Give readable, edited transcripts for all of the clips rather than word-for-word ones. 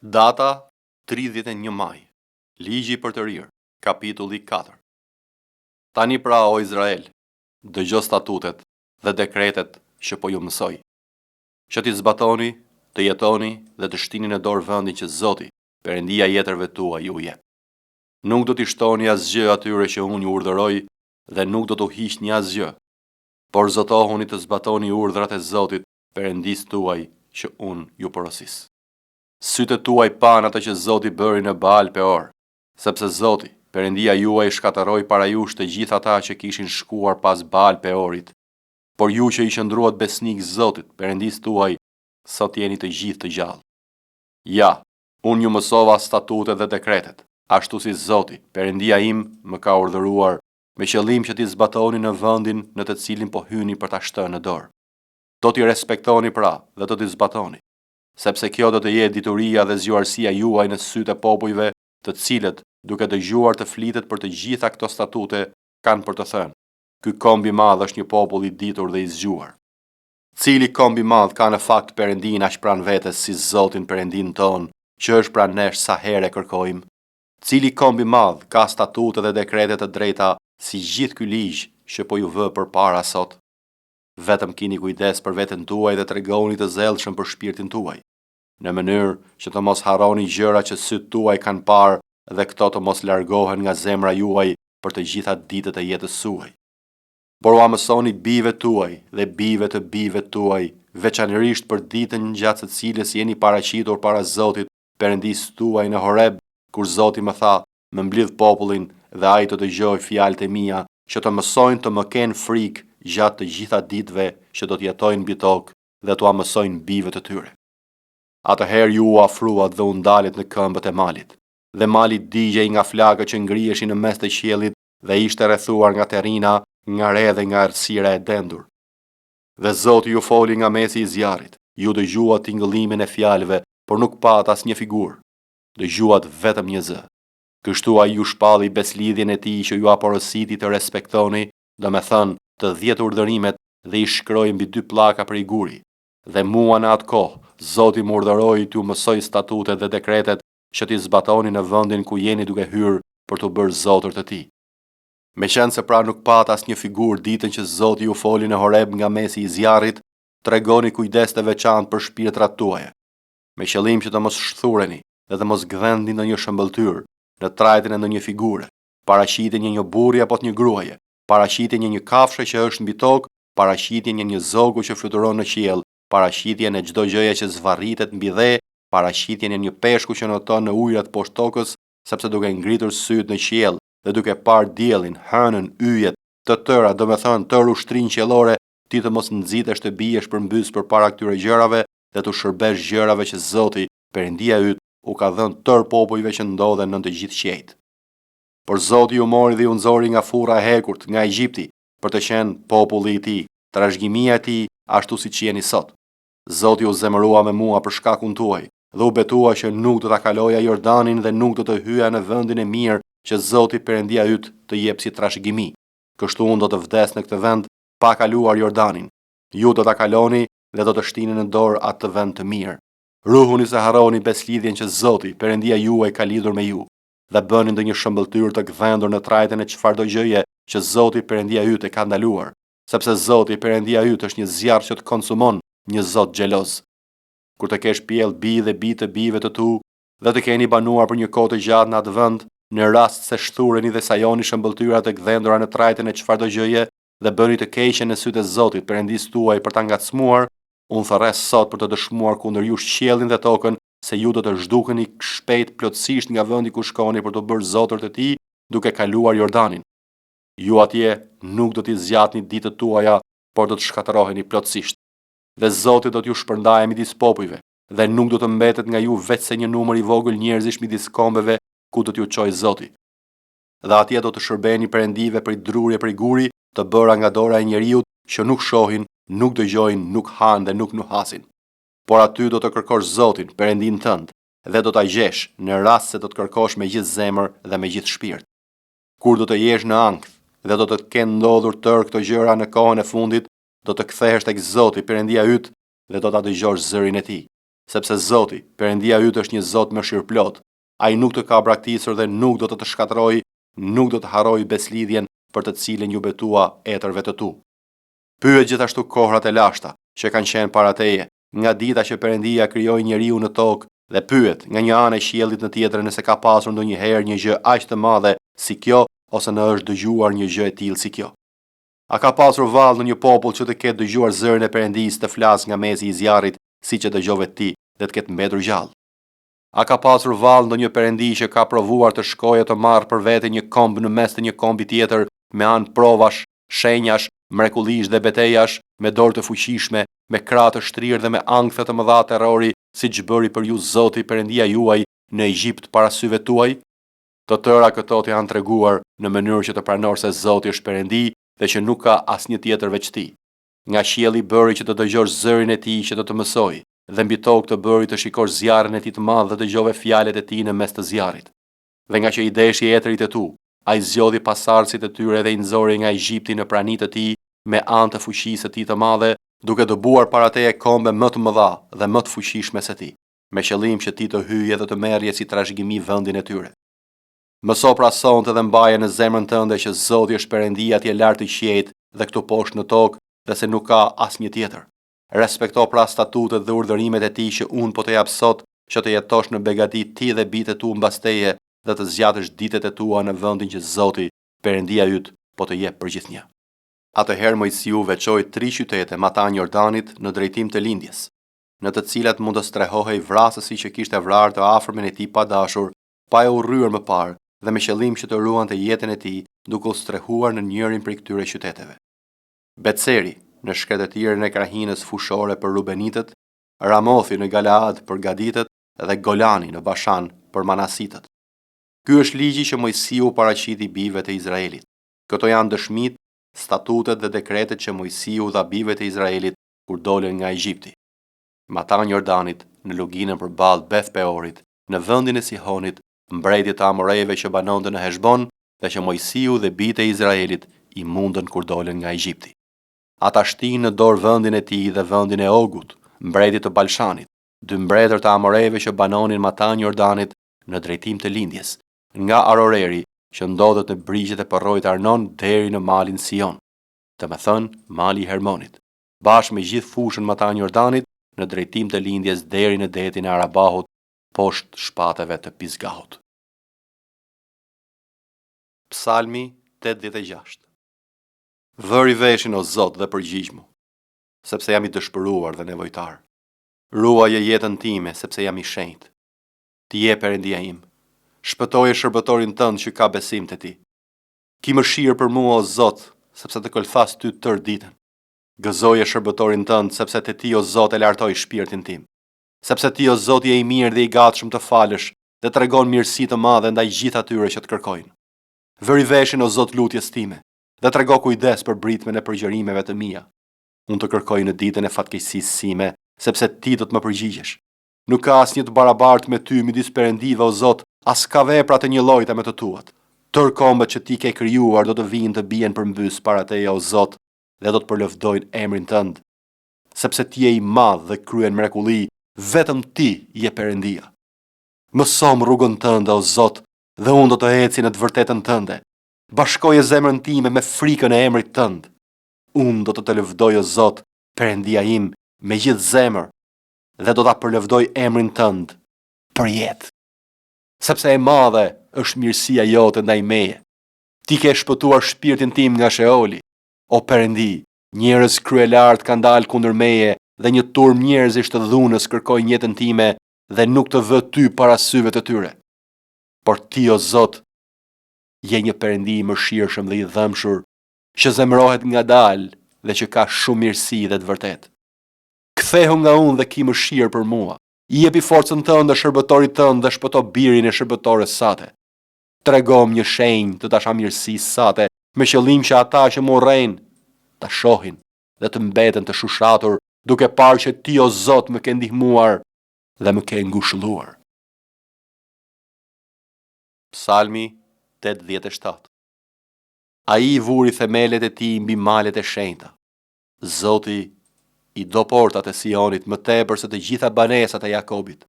Data 31 maj. Ligji për të rirë, kapitulli 4. Tani pra o Izrael, dëgjo statutet dhe dekretet që po ju mësoj, që t'i zbatoni, të jetoni dhe të shtini në dorë vendin që Zoti, Perëndia jetërve tua ju jep. Nuk do t'i shtoni asgjë atyre që unë ju urdhëroj dhe nuk do t'u hiqni asgjë, por zotohuni të zbatoni urdhrat e Zotit, Perëndis tuaj që unë ju porosis. Sytë tuaj pan atë që Zoti bëri në Baal Peor, sepse Zoti, Perëndia juaj shkatërroi para jush të gjithë ata që kishin shkuar pas Baal Peorit, por ju që i qëndruat besnik Zotit, Perëndis tuaj, sot jeni të gjithë të gjallë. Ja, unë ju mësova statutet dhe dekretet, ashtu si Zoti, Perëndia im, më ka urdhëruar, me qëllim që t'i zbatoni në vendin në të cilin po hyni për ta shtënë në dorë. Do t'i respektoni pra dhe do t'i zbatoni, sepse kjo do të jetë dituria dhe zgjuarësia juaj në sytë e popujve, të cilët, duke dëgjuar të flitet për të gjitha këto statute, kanë për të thënë: ky komb i madh është një popull i ditur dhe i zgjuar. Cili komb i madh ka në fakt Perëndin aq pranë vetes si Zotin Perëndin ton, që është pranë nesh sa herë e kërkojmë? Cili komb i madh ka statute dhe dekrete të drejta si gjithë ky ligj që po ju vë përpara sot? Vetëm kini kujdes për veten tuaj dhe tregoni të zellshëm për shpirtin tuaj, në mënyrë që të mos harroni gjëra që sytë tuaj kanë parë dhe këto të mos largohen nga zemra juaj për të gjitha ditët e jetës suaj. Por ua mësoni bijve tuaj dhe bijve të bijve tuaj, veçanërisht për ditën gjatë së cilës jeni paraqitur para Zotit, Perëndis tuaj në Horeb, kur Zoti më tha: më mblidh popullin dhe ai të dëgjojë fjalët e mia, që të mësojnë të më kenë frikë gjatë të gjitha ditëve që do të jetojnë mbi tokë dhe t'ua mësojnë bijve të tyre. Atëherë ju u afruat dhe u ndalit në këmbët e malit, dhe mali digjej nga flakët që ngriheshin në mes të qiellit dhe ishte rrethuar nga terina, nga re dhe nga errësira e dendur. Dhe Zoti ju foli nga mesi i zjarrit, ju dëgjuat tingëllimin e fjalëve, por nuk pat asnjë figurë. Dëgjuat vetëm një zë. Kështu ai ju shpalli beslidhjen e tij që ju porositi të respektoni, domethënë të 10 urdhërimet, dhe i shkroi mbi 2 pllaka prej guri. Dhe mua në atë kohë, Zoti më urdhëroi t'ju mësoj statutet dhe dekretet që t'i zbatoni në vendin ku jeni duke hyrë për t'u bërë zotër të tij. Meqense se pra nuk pat asnjë figurë ditën që Zoti ju foli në Horeb nga mesi i zjarrit, tregoni kujdes të veçantë për shpirtrat tuaja, me qëllim që të mos shthureni dhe të mos gdhendni ndonjë shëmbëltyr në trajtin e ndonjë figure, paraqitjen e një burri apo të një gruaje, paraqitjen e një kafshë që është mbi tokë, paraqitjen e një zogu që fluturon në qiell, paraqitjen e çdo gjëje që zvarritet mbi dhe, paraqitjen e një peshku që noton në ujërat poshtë tokës, sepse duke ngritur syt në qiell dhe duke parë diellin, hënën, yjet, të tëra, domethënë tërë ushtrinë qiellore, ti të mos nxitesh të bijesh përmbys përpara këtyre gjërave dhe të shërbesh gjërave që Zoti, Perëndia yt, u ka dhënë tërë popujve që ndodhen në të gjithë qiejt. Por Zoti ju mori dhe ju nxori nga furra e hekurt, nga Egjipti, për të qenë populli i tij, trashëgimia e tij, ashtu siç jeni sot. Zoti u zemërua me mua për shkakun tuaj, dhe u betua që nuk do ta kaloja Jordanin dhe nuk do të hyja në vendin e mirë që Zoti Perëndia yt të jep si trashëgimi. Kështu unë do të vdes në këtë vend pa kaluar Jordanin. Ju do ta kaloni dhe do të shtini në dorë atë vend të mirë. Ruhuni se harroni beslidhjen që Zoti, Perëndia juaj, ka lidhur me ju, dhe bëni ndonjë shëmbëltyr të gdhendur në trajten e çfarëdo gjëje që Zoti Perëndia yt e ka ndaluar, sepse Zoti Perëndia yt është një zjarr që të konsumon, një Zot xheloz. Kur të kesh pjell bi dhe bi të bijve të tu, dhe të keni banuar për një kohë të gjatë në atë vend, në rast se shthureni dhe sajoni shëmbëltyra të gdhendura në trajten e çfarëdo gjëje dhe bëni të keqen në sytë e Zotit, Perëndis tuaj, për ta ngacmuar, unë thërres sot për të dëshmuar kundër jush qiellin dhe tokën se ju do të zhdukeni shpejt plotësisht nga vendi ku shkoni për të bërë zotër të tij, duke kaluar Jordanin. Ju atje nuk do t'i zgjatni ditët tuaja, por do të shkatërroheni plotësisht. Dhe Zoti do t'ju shpërndajë midis popujve, dhe nuk do të mbetet nga ju veç se një numër i vogël njerëzish midis kombeve ku do t'ju çojë Zoti. Dhe atje do të shërbeni perëndive prej drurje prej guri, të bëra nga dora e njeriut, që nuk shohin, nuk dëgjojnë, nuk hanë dhe nuk nuhasin. Por aty do të kërkosh Zotin, Perëndin tënd, dhe do ta gjesh në rast se do të kërkosh me gjithë zemër dhe me gjithë shpirt. Kur do të jesh në ankth dhe do të kenë ndodhur tërë këto gjëra në kohën e fundit, do të kthehesh tek Zoti, Perëndia yt, dhe do ta dëgjosh zërin e tij, sepse Zoti, Perëndia yt është një Zot mëshirëplot. Ai nuk të ka braktisur dhe nuk do të shkatërrojë, nuk do të harrojë beslidhjen për të cilën ju betua etërve të tu. Pyet gjithashtu kohrat e lashta që kanë qenë para teje, nga dita që Perëndia krijoi njeriu në tokë, dhe pyet nga një anë e qiellit në tjetrën nëse ka pasur ndonjëherë një gjë aq të madhe si kjo, ose në është dëgjuar një gjë e tillë si kjo. A ka pasur vallë në një popull që të ketë dëgjuar zërin e Perëndisë të flas nga mezi i zjarrit, siç e dëgjove ti, dhe të ketë mbetur gjallë? A ka pasur vallë ndonjë Perëndi që ka provuar të shkojë të marrë për vete një komb në mes të një kombi tjetër me anë provash, shenjash, mrekullish dhe betejash, me dorë të fuqishme, me krahë të shtrirë dhe me ankthë të mëdha terrori, siç bëri për ju Zoti Perëndia juaj në Egjipt para syve tuaj? Të tëra këto të janë treguar në mënyrë që të pranor se Zoti është Perëndi dhe që nuk ka asnjë tjetër veç ti. Nga qielli bëri që të dëgjosh zërin e tij që do të mësoj, dhe mbi tokë të bëri të shikosh zjarrin e tij të madh dhe dëgjove fjalët e tij në mes të zjarrit. Dhe nga që i deshi etërit e tu, ai zgjodhi pasardhësit e tyre dhe i nxori nga Egjipti në pranitë të tij me anë të fuqisë së tij të madhe, duke dëbuar para teje kombe më të mëdha dhe më të fuqishme se ti, me qëllim që ti të hyje dhe të merrje si trashëgimi vendin e tyre. Mëso pra sonte dhe mbaje në zemrën tënde që Zoti është Perëndia atje lart të qiejt dhe këtu poshtë në tokë, dhe se nuk ka asnjë tjetër. Respekto pra statutet dhe urdhërimet e tij që unë po të jap sot, që të jetosh në begati ti dhe bitet tu mbas teje dhe të zgjatësh ditët e tua në vendin që Zoti, Perëndia yt, po të jep përgjithënia. Atëherë Mojsiu veçoi 3 qytete matan Jordanit në drejtim të lindjes, në të cilat mund të strehohej vrasësi që kishte vrarë të afërmin e tij pa dashur, pa e urryer më parë, dhe me qëllim që të ruante jetën e tij, duke u strehuar në njërin prej këtyre qyteteve. Betseri, në shkretëtirën e krahinës fushore për Rubenitët, Ramothi në Galaad për Gaditët dhe Golani në Bashan për Manasitët. Ky është ligji që Mojsiu paraqiti bijve të Izraelit. Këto janë dëshmitë, statutet dhe dekretet që Mojsiu dha bijve të Izraelit kur dolën nga Egjipti. Matan Jordanit, në luginën përballë Beth Peorit, në vendin e Sihonit, mbretjet të Amorejve që banonte në Heshbon, dhe që Mojsiu dhe bijtë e Izraelit i mundën kur dolën nga Egjipti. Ata shtinë në dorë vendin e tij dhe vendin e Ogut, mbretit të Balshanit, 2 mbretër të Amorejve që banonin matan Jordanit në drejtim të lindjes, nga Aroreri që ndodhet në brigjet e përrojt Arnon deri në malin Sion, të me thënë mali i Hermonit, bashkë me gjithë fushën matan Jordanit në drejtim të lindjes deri në detin e Arabahut, poshtë shpateve të Pisgahut. Psalmi 86. Vëri veshin o Zot dhe përgjigjmu, sepse jam i dëshpëruar dhe nevojtar. Ruaje jetën time, sepse jam i shenjtë. Ti je Perëndia im. Shpëtoje shërbëtorin tënd që ka besim te ti. Ki mëshirë për mua o Zot, sepse të kolfas ty tërë ditën. Gëzoje shërbëtorin tënd, sepse te ti o Zot e lartoj shpirtin tim. Sepse ti o Zot je i mirë dhe i gatshëm të falësh dhe tregon mirësi të madhe ndaj gjithë atyre që të kërkojnë. Vëri veshin o Zot lutjes time dhe trego kujdes për britmen e përgjërimeve të mia. Unë të kërkoj në ditën e fatkeqësisë sime, sepse ti do të më përgjigjesh. Nuk ka asnjë të barabartë me ty midis perëndive o Zot, as ka vepra të njëllojta me të tuat. Tërë kombët që ti ke krijuar do të vinë të bien përmbys para teje o Zot dhe do të përlëvdojnë emrin tënd. Sepse ti je i madh dhe kryen mrekulli, vetëm ti je Perëndia. Mësom rrugën tënde o Zot, dhe unë do të eci në të vërtetën tënde. Bashkoje zemrën time me frikën e emrit tënd. Unë do të lëvdoj o Zot, Perëndia im, me gjithë zemër, dhe do ta përlëvdoj emrin tënd për jetë. Sepse e madhe është mirësia jote ndaj meje. Ti ke shpëtuar shpirtin tim nga Sheoli. O Perëndi, njerëz kryelartë kanë dalë kundër meje dhe një turm njerëzish të dhunës kërkojnë jetën time dhe nuk të vë ty para syve të tyre. Por ti o Zot, je një Perëndi i mëshirshëm dhe i dhëmshur, që zemërohet ngadalë dhe që ka shumë mirësi dhe të vërtetë. Kthehu nga unë dhe ki mëshirë për mua. I jepi forcën tënde shërbëtorit tënd dhe shpëto birin e shërbëtores sate. Tregom një shenjë të dashamirësisë sate, me qëllim që ata që më urrejnë ta shohin dhe të mbeten të shushatur, duke parë që ti o Zot më ke ndihmuar dhe më ke ngushëlluar. Psalmi 87. Ai i vuri themelet e tij mbi malet e shenjta. Zoti i do portat e Sionit më tepër se të gjitha banesat e Jakobit.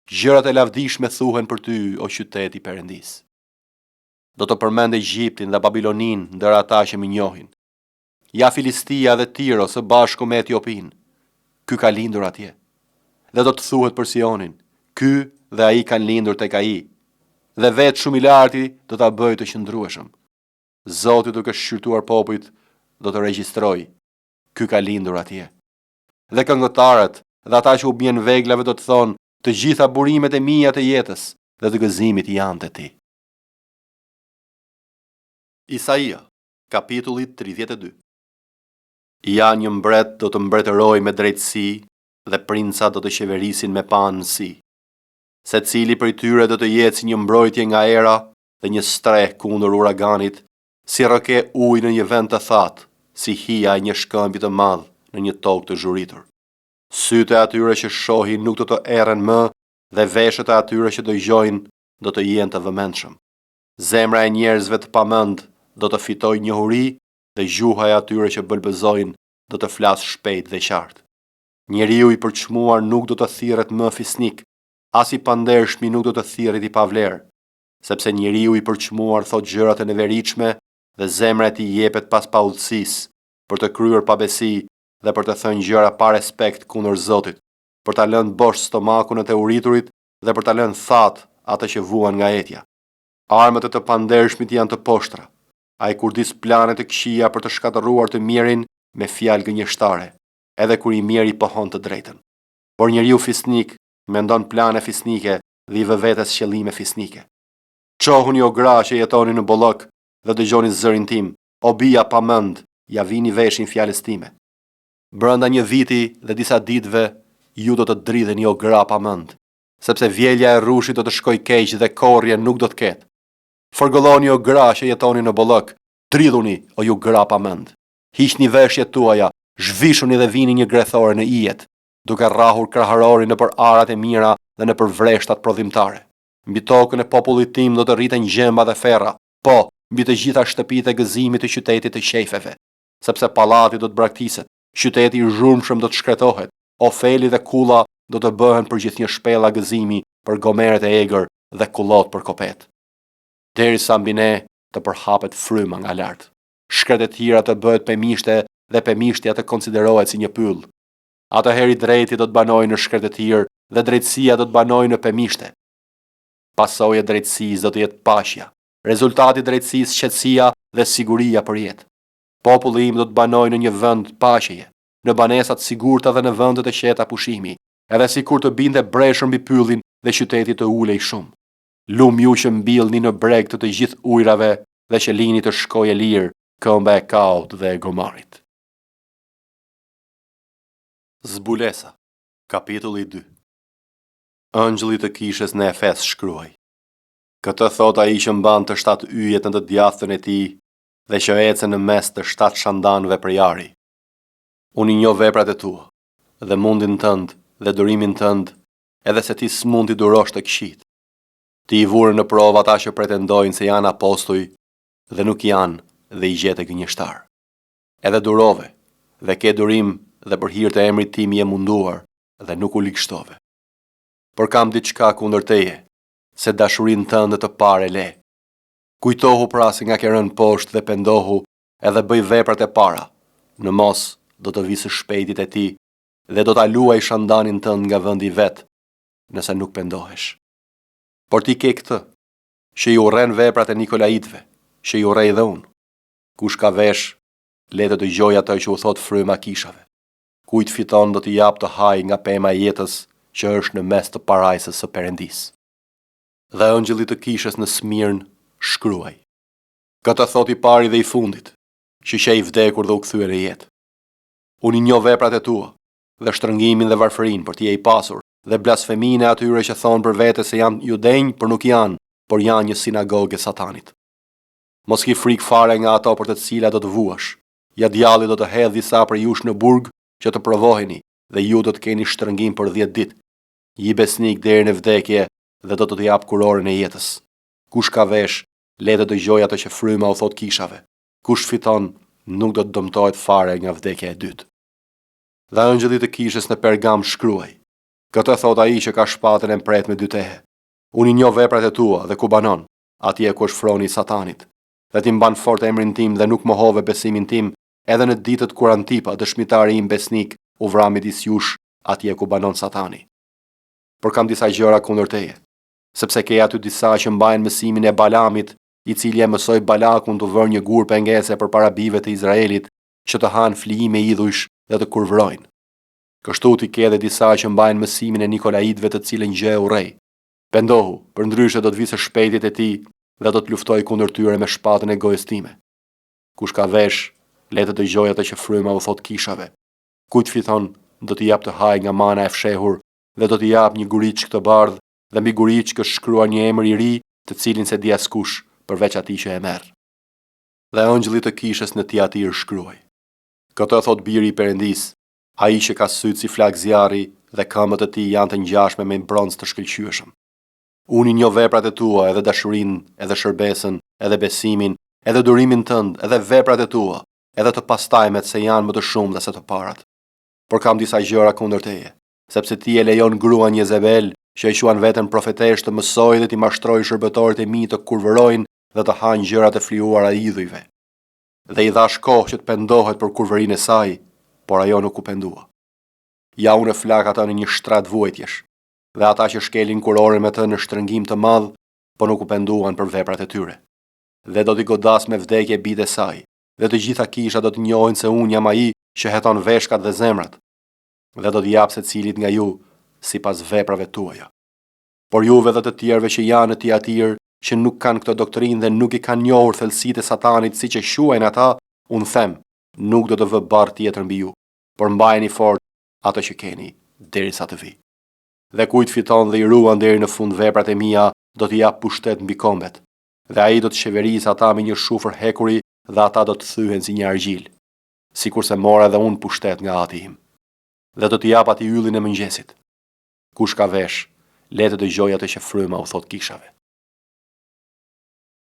Gjërat e lavdishme thuhen për ty, o qyteti Perëndis. Do të përmend Egjiptin dhe Babilonin ndër ata që më njohin. Ja Filistia dhe Tiro së bashku me Etiopin. Ky ka lindur atje. Dhe do të thuhet për Sionin, ky dhe ai kanë lindur tek ai. Dhe vetë shumë i larti do ta bëjë të qëndrueshëm. Zoti duke shqyrtuar popujt do të regjistrojë, ky ka lindur atje. Dhe këngëtarët dhe ata që u bien veglave do të thonë, të gjitha burimet e mia të jetës dhe të gëzimit janë të ti. Isaia, kapitulli 32. Ja një mbret do të mbretëroj me drejtësi dhe princa do të qeverisin me panësi. Secili prej tyre do të jetë si një mbrojtje nga era dhe një streh kundër uraganit, si rroke ujë në një vend të thatë, si hija e një shkëmbi të madh në një tokë të zhuritur. Sytë e atyre që shohin nuk do të erren më dhe veshët e atyre që dëgjojnë do të jenë të vëmendshëm. Zemra e njerëzve të pamend do të fitojë njohuri dhe gjuha e atyre që bëlbëzojnë do të flasë shpejt dhe qartë. Njeriu i përçmuar nuk do të thirret më fisnik, as i pandershmi nuk do të thirret i pavlerë, sepse njeriu i përçmuar thot gjërat e neveritshme dhe zemra e tij jepet pas paudhësisë, për të kryer pabesi dhe për të thënë gjëra pa respekt kundër Zotit, për ta lënë bosh stomakun e të uriturit dhe për ta lënë thatë ata që vuan nga etja. Armët e të pandershmit janë të poshtra. Ai kurdis plane të këqija për të shkatërruar të mirin me fjalë gënjeshtare, edhe kur i miri pohon të drejtën. Por njeriu fisnik mendon plane fisnike dhe i vë vetes qëllime fisnike. Çohuni o gra që jetoni në bollok dhe dëgjoni zërin tim, o bija pa mend, ja vini veshin fjalës time. Brenda një viti dhe disa ditëve ju do të dridheni o gra pa mend, sepse vjelja e rrushit do të shkojë keq dhe korrje nuk do të ketë. Forgëlloni o gra që jetoni në bollok, dridhuni o ju gra pa mend. Hiqni veshjet tuaja, zhvishuni dhe vini një grethore në ijet, duke rrahur kraharorin nëpër arat e mira dhe nëpër vreshtat prodhimtare. Mbi tokën e popullit tim do të rriten gjemba dhe ferra, po, mbi të gjitha shtëpitë e gëzimit të qytetit të qejfeve, sepse pallati do të braktiset, qyteti i zhurmshëm do të shkretohet, ofeli dhe kulla do të bëhen për gjithnjë shpella gëzimi për gomeret e egër dhe kullot për kopet. Derisa mbi ne të përhapet fryma nga lart. Shkret e tjera të bëhet pemishte dhe pemishtja të konsiderohet si një pyll. Atëherë i drejti do të banojë në shkret e tjerë dhe drejtësia do të banojë në pemishte. Pasojë e drejtësisë do të jetë paqja. Rezultati i drejtësisë qetësia dhe siguria për jetë. Populli im do të banojë në një vend paqeje, në banesa të sigurta dhe në vende të qeta pushimi, edhe sikur të binte breshër mbi pyllin dhe qyteti të ulej shumë. Lum ju që mbillni në breg të gjithë ujrave dhe që lini të shkojë lirë, këmba e Kaut dhe e Gomarit. Zbulesa, kapitulli 2. Ëngjëlli të kishës në Efes shkruaj. Këtë thot ai që mban të 7 yjet në të djathtën e tij dhe që ecën në mes të 7 shandanëve për jari. Unë i njoh veprat e tua, dhe mundin tënd dhe durimin tënd, edhe se ti s'mund t'i durosh të këqit. Ti i vurë në provë ata që pretendojnë se janë apostoj dhe nuk janë dhe i gjete gënjeshtar. Edhe durove dhe ke durim dhe për hir të emrit tim je munduar dhe nuk u ligshtove. Por kam diçka kundër teje, se dashurinë tënde të parë le. Kujtohu pra se nga ke rënë poshtë dhe pendohu edhe bëj veprat e para, në mos do të visë shpejtit e ti dhe do ta luaj shandanin tënd nga vendi vet, nëse nuk pendohesh. Por ti ke këtë, që i urren veprat e Nikolaitëve, që i urrej dhe unë. Kush ka vesh, le të dëgjoj atë që u thot fryma kishave. Kujt fiton do t'i jap të haj nga pema e jetës që është në mes të parajsës së Perëndis. Dhe ëngjëlli të kishës në Smirn shkruaj. Këtë thot i pari dhe i fundit, që i vdekur dhe u kthyer në jetë. Unë i njoh veprat e tua, dhe shtrëngimin dhe varfërinë për t'i e i pasur, dhe blasfeminë e atyre që thonë për vete se janë judenj, por nuk janë, por janë një sinagogë e Satanit. Mos ki frikë fare nga ato për të cilat do të vuash. Ja djalli do të hedhë disa për jush në burg që të provoheni, dhe ju do të keni shtrëngim për 10 ditë. Ji besnik deri në vdekje dhe do të t'i jap kurorin e jetës. Kush ka vesh, le të dëgjojë atë që fryma u thot kishave. Kush fiton, nuk do të dëmtohet fare nga vdekja e dytë. Dhe ëngjëlli të kishës në Pergam shkruaj: Këtë thot ai që ka shpatën e mpret me dy tehe. Unë i njoh veprat e tua dhe ku banon, atje ku është froni i Satanit. Dhe ti mban fort emrin tim dhe nuk mohove besimin tim, edhe në ditët kur Antipa, dëshmitari im besnik, u vra midis jush, atje ku banon Satani. Por kam disa gjëra kundër teje, sepse ke aty disa që mbajnë mësimin e Balamit, i cili e mësoi Balakun të vërë një gur pengese përpara bijve të Izraelit, që të hanë flijime idhujsh dhe të kurvrojnë. Kështu ti ke edhe disa që mbajnë mësimin e Nikolaitëve, të cilën gjë e urrej. Pendohu, përndryshe do të vi së shpejtit e ti dhe do të luftoj kundër tyre me shpatën e gojës time. Kush ka vesh, le të dëgjojë atë që fryma u thot kishave. Kujt fiton, do t'i jap të haj nga mana e fshehur dhe do t'i jap një guriç të bardhë dhe mbi guriç është shkruar një emër i ri, të cilin se di askush përveç atij që e merr. Dhe ëngjëlli të kishës në Tiatir shkruaj: Këtë thot biri i Perëndis, ai që ka sytë si flak zjarri dhe këmbët e tij janë të ngjashme me bronz të shkëlqyeshëm. Unë i njoh veprat e tua, edhe dashurinë, edhe shërbesën, edhe besimin, edhe durimin tënd, edhe veprat e tua, edhe të pastajmet se janë më të shumë dhe se të parat. Por kam disa gjëra kundër teje, sepse ti e lejon gruan Jezebel, që e quan veten profetesh, të mësojë dhe t'i mashtrojë shërbëtorët e mi të kurvërojnë dhe të hanë gjërat e fliuara idhujve. Dhe i dhash kohë që të pendohet për kurvërinë e saj, por ajo nuk u pendua. Ja unë flak ata në një shtrat vuajtjesh, dhe ata që shkelin kurore me të në shtrëngim të madh, po nuk u penduan për veprat e tyre. Dhe do t'i godas me vdekje bijtë e saj, dhe të gjitha kisha do të njohin se unë jam ai që heton veshkat dhe zemrat, dhe do t'i jap secilit nga ju sipas veprave tuaja. Por juve dhe të tjerëve që janë në Tiatir, që nuk kanë këtë doktrinë dhe nuk i kanë njohur thellësitë e Satanit siç e quajnë ata, unë them, nuk do të vë barr tjetër mbi ju, por mbajeni fort ato që keni derisa të vi. Dhe kujt fiton dhe i ruan deri në fund veprat e mia, do t'i jap pushtet mbi kombet. Dhe ai do të qeverisë ata me një shufër hekuri dhe ata do të thyhen si një argjil, sikurse mora edhe unë pushtet nga Ati im. Dhe do t'i jap atij yllin e mëngjesit. Kush ka vesh, le të dëgjojë atë që fryma u thot kishave.